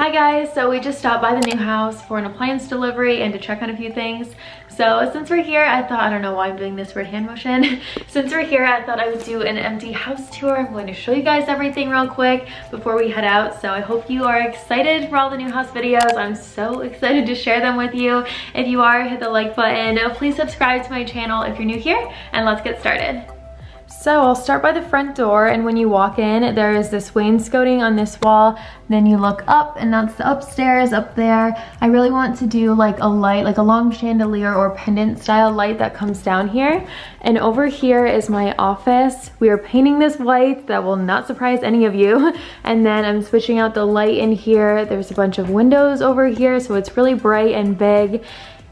Hi guys, so we just stopped by the new house for an appliance delivery and to check on a few things. So since we're here, I thought, I don't know why I'm doing this weird hand motion. Since we're here, I thought I would do an empty house tour. I'm going to show you guys everything real quick before we head out. So I hope you are excited for all the new house videos. I'm so excited to share them with you. If you are, hit the like button. Please subscribe to my channel if you're new here, and let's get started. So I'll start by the front door, and when you walk in, there is this wainscoting on this wall. Then you look up, and that's the upstairs up there. I really want to do like a light, like a long chandelier or pendant style light that comes down here. And over here is my office. We are painting this white. That will not surprise any of you. And then I'm switching out the light in here. There's a bunch of windows over here, so it's really bright and big.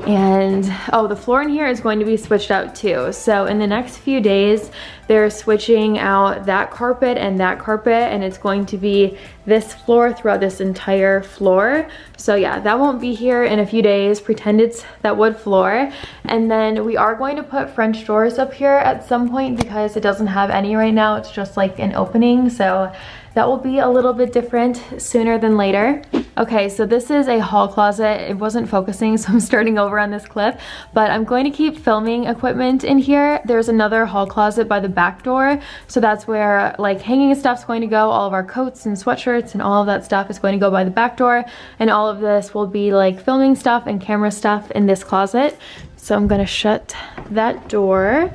And oh, the floor in here is going to be switched out too. So in the next few days, they're switching out that carpet, and it's going to be this floor throughout this entire floor. So yeah, that won't be here in a few days. Pretend it's that wood floor. And then we are going to put French doors up here at some point because it doesn't have any right now. It's just like an opening. So that will be a little bit different sooner than later. Okay, so this is a hall closet. It wasn't focusing, so I'm starting over on this clip, but I'm going to keep filming equipment in here. There's another hall closet by the back door, so that's where like hanging stuff's going to go. All of our coats and sweatshirts and all of that stuff is going to go by the back door, and all of this will be like filming stuff and camera stuff in this closet. So I'm gonna shut that door.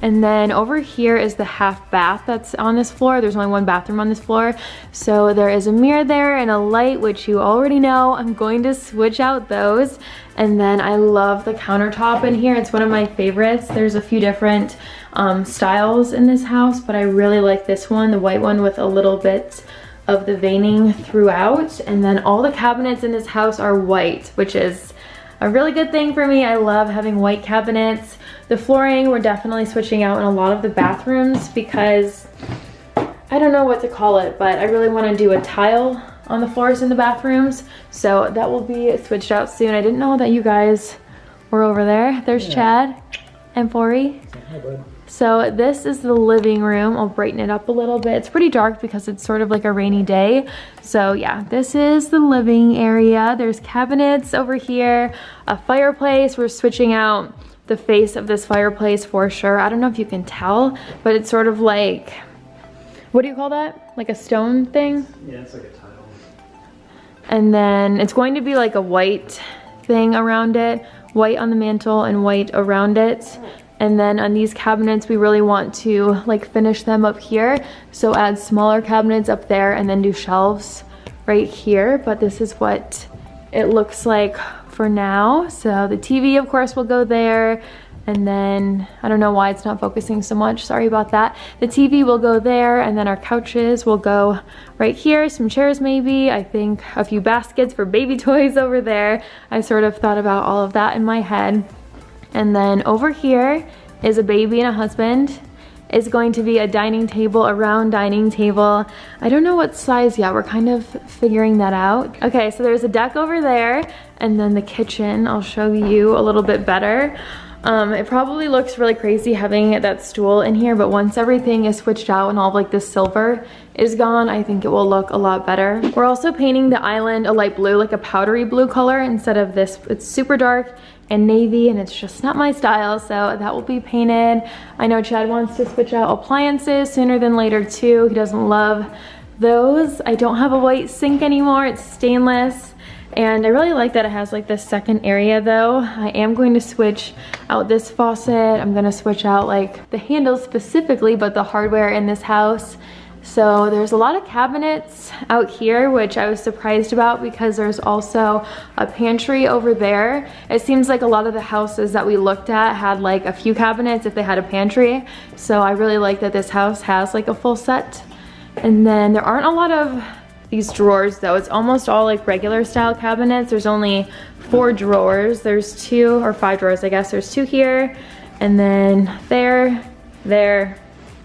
And then over here is the half bath that's on this floor. There's only one bathroom on this floor. So there is a mirror there and a light, which you already know. I'm going to switch out those. And then I love the countertop in here. It's one of my favorites. There's a few different styles in this house, but I really like this one, the white one with a little bit of the veining throughout. And then all the cabinets in this house are white, which is a really good thing for me. I love having white cabinets. The flooring we're definitely switching out in a lot of the bathrooms because I don't know what to call it, but I really want to do a tile on the floors in the bathrooms. So that will be switched out soon. I didn't know that you guys were over there. There's Chad and Fori. Hi, bud. So this is the living room. I'll brighten it up a little bit. It's pretty dark because it's sort of like a rainy day. So yeah, this is the living area. There's cabinets over here, a fireplace. We're switching out the face of this fireplace for sure. I don't know if you can tell, but it's sort of like, what do you call that? Like a stone thing? Yeah, it's like a tile. And then it's going to be like a white thing around it, white on the mantle and white around it. And then on these cabinets, we really want to like finish them up here. So add smaller cabinets up there and then do shelves right here. But this is what it looks like for now. So the TV, of course, will go there. And then, I don't know why it's not focusing so much. Sorry about that. The TV will go there, and then our couches will go right here. Some chairs maybe. I think a few baskets for baby toys over there. I sort of thought about all of that in my head. And then over here is a baby and a husband. It's going to be a dining table, a round dining table. I don't know what size yet. We're kind of figuring that out. Okay, so there's a deck over there, and then the kitchen. I'll show you a little bit better. It probably looks really crazy having that stool in here, but once everything is switched out and all of like the silver is gone, I think it will look a lot better. We're also painting the island a light blue, like a powdery blue color instead of this. It's super dark and navy, and it's just not my style, so that will be painted. I know Chad wants to switch out appliances sooner than later too. He doesn't love those. I don't have a white sink anymore. It's stainless. And I really like that it has like this second area though. I am going to switch out this faucet. I'm gonna switch out like the handles specifically, but the hardware in this house. So there's a lot of cabinets out here, which I was surprised about because there's also a pantry over there. It seems like a lot of the houses that we looked at had like a few cabinets if they had a pantry. So I really like that this house has like a full set. And then there aren't a lot of these drawers though. It's almost all like regular style cabinets. There's only 4 drawers. There's 2 or 5 drawers, I guess. There's 2 here, and then there,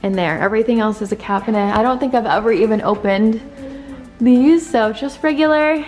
and there. Everything else is a cabinet. I don't think I've ever even opened these, so just regular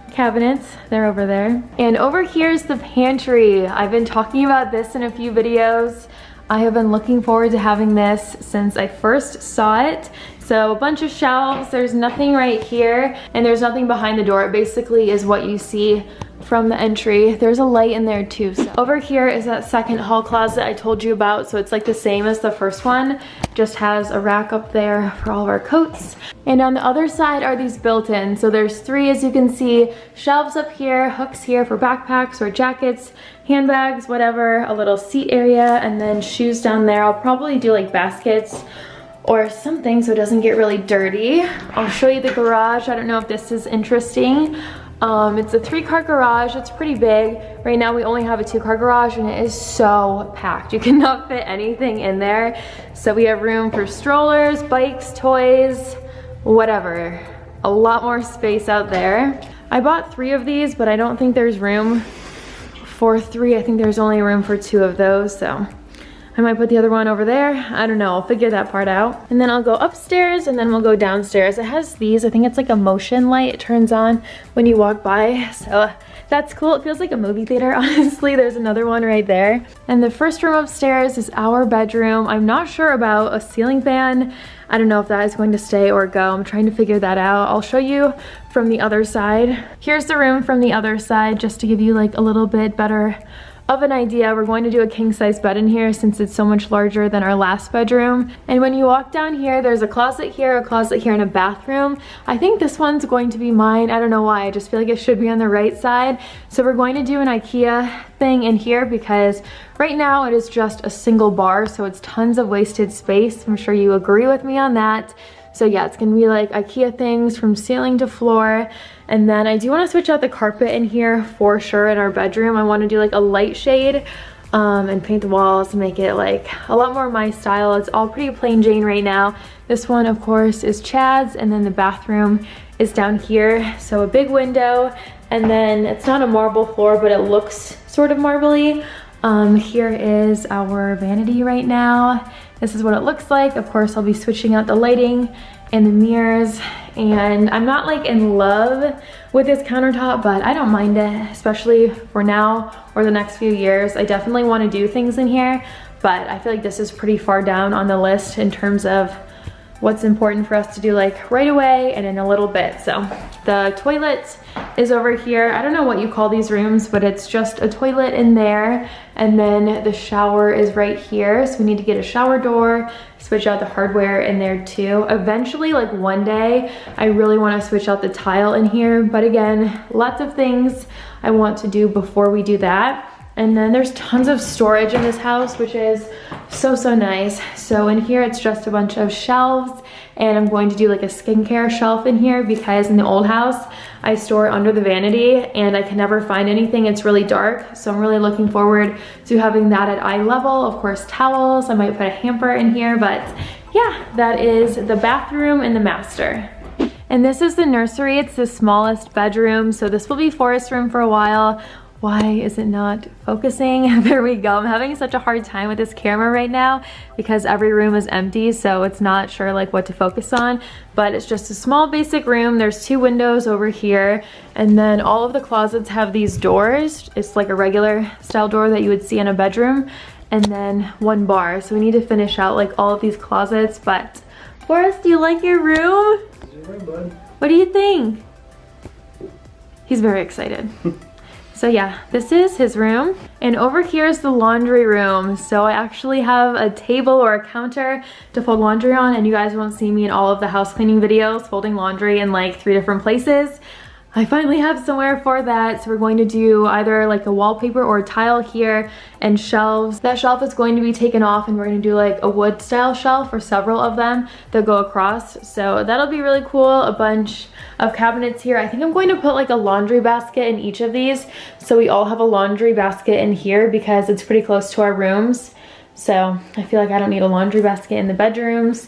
cabinets. They're over there. And over here's the pantry. I've been talking about this in a few videos. I have been looking forward to having this since I first saw it. So a bunch of shelves, there's nothing right here, and there's nothing behind the door. It basically is what you see from the entry. There's a light in there too. So over here is that second hall closet I told you about. So it's like the same as the first one, just has a rack up there for all of our coats. And on the other side are these built-in. So there's 3, as you can see, shelves up here, hooks here for backpacks or jackets, handbags, whatever, a little seat area, and then shoes down there. I'll probably do like baskets or something so it doesn't get really dirty. I'll show you the garage. I don't know if this is interesting. It's a 3-car garage. It's pretty big. Right now we only have a 2-car garage and it is so packed. You cannot fit anything in there. So we have room for strollers, bikes, toys, whatever. A lot more space out there. I bought 3 of these, but I don't think there's room for 3. I think there's only room for 2 of those, so I might put the other one over there. I don't know, I'll figure that part out. And then I'll go upstairs and then we'll go downstairs. It has these, I think it's like a motion light. It turns on when you walk by. So that's cool. It feels like a movie theater, honestly. There's another one right there. And the first room upstairs is our bedroom. I'm not sure about a ceiling fan. I don't know if that is going to stay or go. I'm trying to figure that out. I'll show you from the other side. Here's the room from the other side, just to give you like a little bit better of an idea. We're going to do a king size bed in here since it's so much larger than our last bedroom. And when you walk down here, there's a closet here, and a bathroom. I think this one's going to be mine. I don't know why, I just feel like it should be on the right side. So we're going to do an IKEA thing in here because right now it is just a single bar, so it's tons of wasted space. I'm sure you agree with me on that. So yeah, it's gonna be like IKEA things from ceiling to floor. And then I do wanna switch out the carpet in here for sure in our bedroom. I wanna do like a light shade and paint the walls to make it like a lot more my style. It's all pretty plain Jane right now. This one, of course, is Chad's, and then the bathroom is down here. So a big window, and then it's not a marble floor, but it looks sort of marbly. Here is our vanity right now. This is what it looks like. Of course, I'll be switching out the lighting and the mirrors, and I'm not like in love with this countertop, but I don't mind it, especially for now or the next few years. I definitely want to do things in here, but I feel like this is pretty far down on the list in terms of what's important for us to do like right away and in a little bit. So the toilet is over here. I don't know what you call these rooms, but it's just a toilet in there, and then the shower is right here. So we need to get a shower door, switch out the hardware in there too. Eventually, like one day, I really want to switch out the tile in here, but again, lots of things I want to do before we do that. And then there's tons of storage in this house, which is so nice. So in here, it's just a bunch of shelves, and I'm going to do like a skincare shelf in here because in the old house, I store under the vanity and I can never find anything. It's really dark. So I'm really looking forward to having that at eye level. Of course, towels, I might put a hamper in here, but yeah, that is the bathroom and the master. And this is the nursery. It's the smallest bedroom. So this will be Forrest's room for a while. Why is it not focusing? There we go. I'm having such a hard time with this camera right now because every room is empty, so it's not sure like what to focus on, but it's just a small basic room. There's 2 windows over here, and then all of the closets have these doors. It's like a regular style door that you would see in a bedroom, and then 1 bar. So we need to finish out like all of these closets. But Forrest, do you like your room? It's your room, bud. What do you think? He's very excited. So yeah, this is his room. And over here is the laundry room. So I actually have a table or a counter to fold laundry on, and you guys won't see me in all of the house cleaning videos folding laundry in like 3 different places. I finally have somewhere for that. So we're going to do either like a wallpaper or a tile here and shelves. That shelf is going to be taken off, and we're going to do like a wood style shelf for several of them that go across. So that'll be really cool. A bunch of cabinets here. I think I'm going to put like a laundry basket in each of these, so we all have a laundry basket in here because it's pretty close to our rooms. So I feel like I don't need a laundry basket in the bedrooms.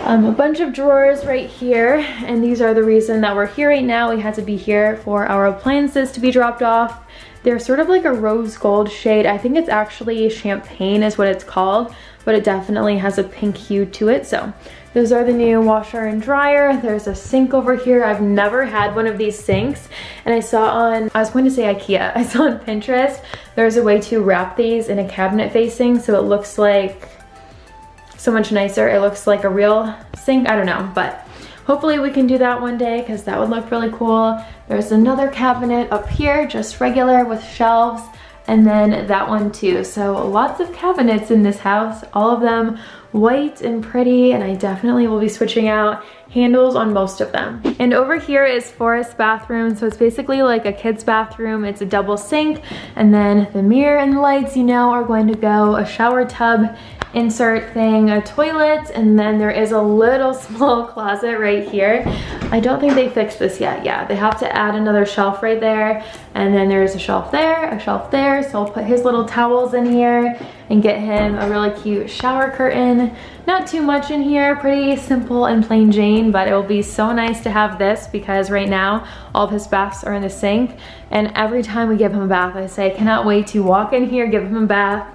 A bunch of drawers right here, and these are the reason that we're here right now. We had to be here for our appliances to be dropped off. They're sort of like a rose gold shade. I think it's actually champagne is what it's called, but it definitely has a pink hue to it. So those are the new washer and dryer. There's a sink over here. I've never had one of these sinks, and I saw on, I was going to say IKEA, I saw on Pinterest, there's a way to wrap these in a cabinet facing so it looks like so much nicer. It looks like a real sink, I don't know, but hopefully we can do that one day because that would look really cool. There's another cabinet up here, just regular with shelves, and then that one too. So lots of cabinets in this house, all of them white and pretty, and I definitely will be switching out handles on most of them. And over here is Forrest's bathroom. So it's basically like a kid's bathroom. It's a double sink, and then the mirror and the lights, you know, are going to go, a shower tub insert thing, a toilet, and then there is a little small closet right here. I don't think they fixed this yet. Yeah, they have to add another shelf right there, and then there's a shelf there, so I'll put his little towels in here and get him a really cute shower curtain. Not too much in here, pretty simple and plain Jane, but it will be so nice to have this because right now all of his baths are in the sink, and every time we give him a bath, I say, I cannot wait to walk in here, give him a bath,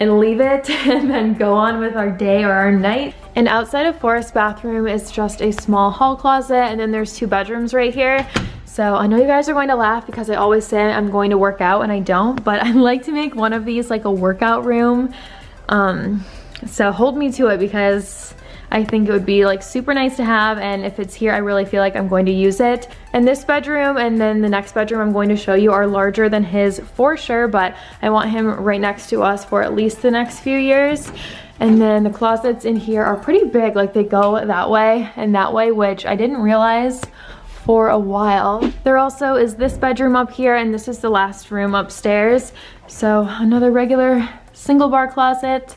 and leave it and then go on with our day or our night. And outside of Forrest's bathroom is just a small hall closet, and then there's 2 bedrooms right here. So I know you guys are going to laugh because I always say I'm going to work out and I don't, but I like to make one of these like a workout room. So hold me to it because I think it would be like super nice to have, and if it's here I really feel like I'm going to use it. And this bedroom and then the next bedroom I'm going to show you are larger than his for sure, but I want him right next to us for at least the next few years. And then the closets in here are pretty big, like they go that way and that way, which I didn't realize for a while. There also is this bedroom up here, and this is the last room upstairs. So another regular single bar closet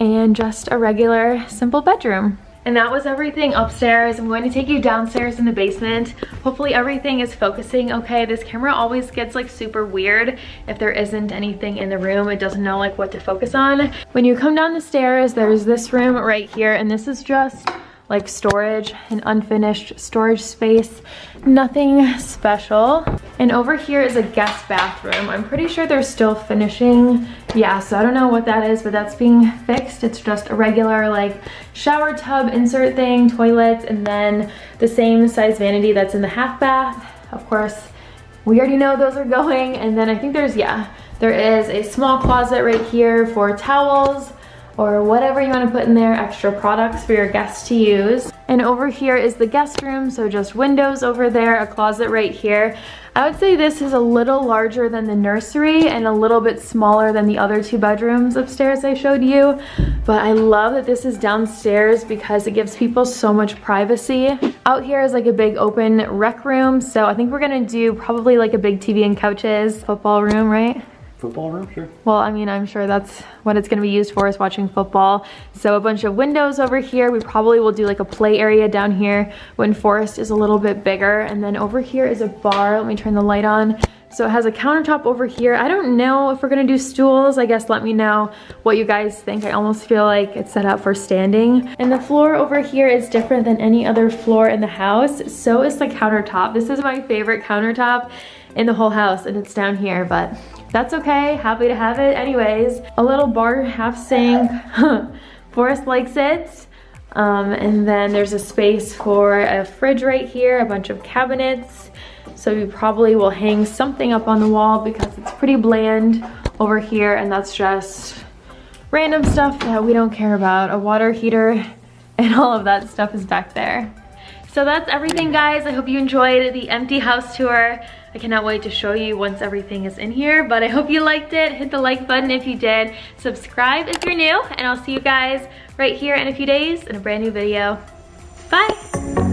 and just a regular simple bedroom. And that was everything upstairs. I'm going to take you downstairs in the basement. Hopefully everything is focusing okay. This camera always gets like super weird if there isn't anything in the room. It doesn't know like what to focus on. When you come down the stairs, there's this room right here, and this is just like storage, an unfinished storage space, nothing special. And over here is a guest bathroom. I'm pretty sure they're still finishing. Yeah, so I don't know what that is, but that's being fixed. It's just a regular like shower tub insert thing, toilet, and then the same size vanity that's in the half bath. Of course, we already know those are going. And then I think there's, yeah, there is a small closet right here for towels, or whatever you want to put in there, extra products for your guests to use. And over here is the guest room, so just windows over there, a closet right here. I would say this is a little larger than the nursery and a little bit smaller than the other 2 bedrooms upstairs I showed you. But I love that this is downstairs because it gives people so much privacy. Out here is like a big open rec room, so I think we're gonna do probably like a big TV and couches, football room, right? Football room, sure. Well, I mean, I'm sure that's what it's gonna be used for, is watching football. So a bunch of windows over here. We probably will do like a play area down here when Forrest is a little bit bigger. And then over here is a bar. Let me turn the light on. So it has a countertop over here. I don't know if we're gonna do stools. I guess let me know what you guys think. I almost feel like it's set up for standing. And the floor over here is different than any other floor in the house. So is the countertop. This is my favorite countertop in the whole house, and it's down here, but that's okay, happy to have it. Anyways, a little bar half sink. Forrest likes it. And then there's a space for a fridge right here, a bunch of cabinets. So we probably will hang something up on the wall because it's pretty bland over here, and that's just random stuff that we don't care about. A water heater and all of that stuff is back there. So that's everything, guys. I hope you enjoyed the empty house tour. I cannot wait to show you once everything is in here, but I hope you liked it. Hit the like button if you did. Subscribe if you're new, and I'll see you guys right here in a few days in a brand new video. Bye.